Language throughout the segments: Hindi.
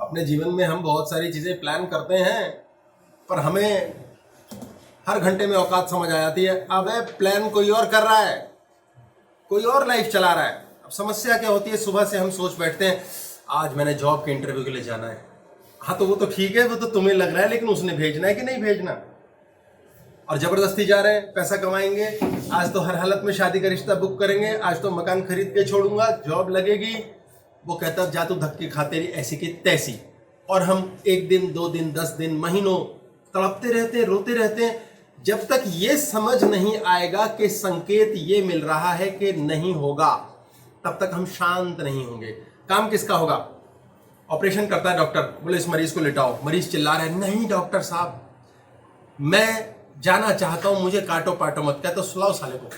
अपने जीवन में हम बहुत सारी चीज़ें प्लान करते हैं, पर हमें हर घंटे में औकात समझ आ जाती है। अब प्लान कोई और कर रहा है, कोई और लाइफ चला रहा है। अब समस्या क्या होती है, सुबह से हम सोच बैठते हैं आज मैंने जॉब के इंटरव्यू के लिए जाना है। हाँ तो वो तो ठीक है, वो तो तुम्हें लग रहा है, लेकिन उसने भेजना है कि नहीं भेजना। और जबरदस्ती जा रहे हैं, पैसा कमाएंगे, आज तो हर हालत में शादी का रिश्ता बुक करेंगे, आज तो मकान खरीद के छोड़ूंगा, जॉब लगेगी। वो कहता जा तू धक्के खाते रही ऐसी की तैसी। और हम 1 दिन 2 दिन 10 दिन महीनों तड़पते रहते हैं, रोते रहते हैं, जब तक ये समझ नहीं आएगा कि संकेत ये मिल रहा है कि नहीं होगा, तब तक हम शांत नहीं होंगे। काम किसका होगा? ऑपरेशन करता है डॉक्टर, बोले इस मरीज को लिटाओ, मरीज चिल्ला रहा है नहीं डॉक्टर साहब मैं जाना चाहता हूं, मुझे काटो पाटो मत। कहते तो सुलाओ साले को,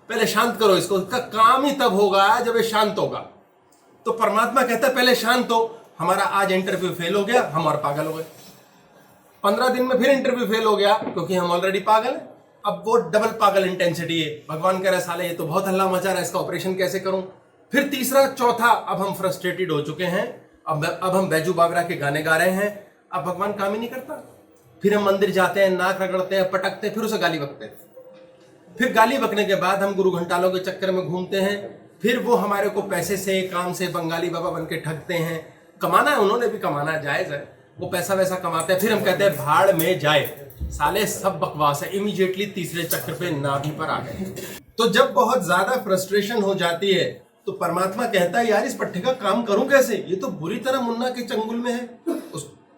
पहले शांत करो इसको, इसका काम ही तब होगा जब ये शांत होगा। तो परमात्मा कहता है पहले शांत हो। हमारा आज इंटरव्यू फेल हो गया, हम और पागल हो गए। 15 दिन में फिर इंटरव्यू फेल हो गया, क्योंकि हम ऑलरेडी पागल हैं। अब वो डबल पागल इंटेंसिटी है। भगवान कह रहा है साले ये तो बहुत हल्ला मचा रहा है, इसका ऑपरेशन कैसे करूं। फिर तीसरा चौथा, अब हम फ्रस्ट्रेटेड हो चुके हैं। अब हम बैजू बावरा के गाने गा रहे हैं। अब भगवान काम ही नहीं करता। फिर हम मंदिर जाते हैं, नाक रगड़ते हैं, पटकते हैं, फिर उसे गाली बकते हैं। फिर गाली बकने के बाद हम गुरु घंटालों के चक्कर में घूमते हैं। फिर वो हमारे को पैसे से, काम से बंगाली बाबा बन के ठगते हैं। कमाना है, उन्होंने भी कमाना जायज है, वो पैसा वैसा कमाते हैं। फिर हम कहते हैं भाड़ में जाए, साले सब बकवास है। इमीडिएटली तीसरे चक्र पे नाभि पर आ गए। तो जब बहुत ज्यादा फ्रस्ट्रेशन हो जाती है तो परमात्मा कहता है यार इस पट्टे का काम करूं कैसे, ये तो बुरी तरह मुन्ना के चंगुल में है,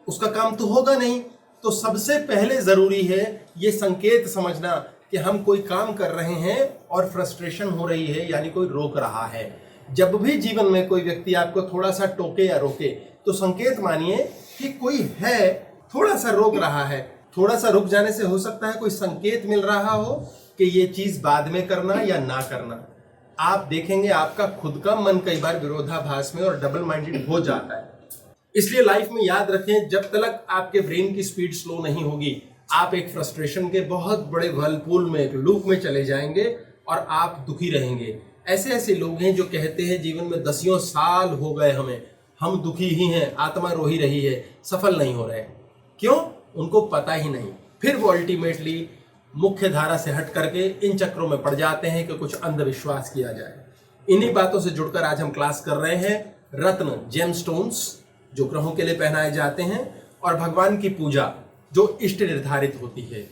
उसका काम तो होगा नहीं। तो सबसे पहले जरूरी है ये संकेत समझना कि हम कोई काम कर रहे हैं और फ्रस्ट्रेशन हो रही है, यानी कोई रोक रहा है। जब भी जीवन में कोई व्यक्ति आपको थोड़ा सा टोके या रोके तो संकेत मानिए कि कोई है थोड़ा सा रोक रहा है। थोड़ा सा रुक जाने से हो सकता है कोई संकेत मिल रहा हो कि ये चीज बाद में करना या ना करना। आप देखेंगे आपका खुद का मन कई बार विरोधाभास में और डबल माइंडेड हो जाता है। इसलिए लाइफ में याद रखें, जब तक आपके ब्रेन की स्पीड स्लो नहीं होगी, आप एक फ्रस्ट्रेशन के बहुत बड़े व्हर्लपूल में, एक लूप में चले जाएंगे और आप दुखी रहेंगे। ऐसे ऐसे लोग हैं जो कहते हैं जीवन में 10 साल हो गए हमें, हम दुखी ही हैं, आत्मा रो ही रही है, सफल नहीं हो रहे। क्यों? उनको पता ही नहीं। फिर वो अल्टीमेटली मुख्य धारा से हट करके इन चक्रों में पड़ जाते हैं कि कुछ अंधविश्वास किया जाए। इन्हीं बातों से जुड़कर आज हम क्लास कर रहे हैं रत्न, जेमस्टोन्स, जो ग्रहों के लिए पहनाए जाते हैं, और भगवान की पूजा जो इष्ट निर्धारित होती है।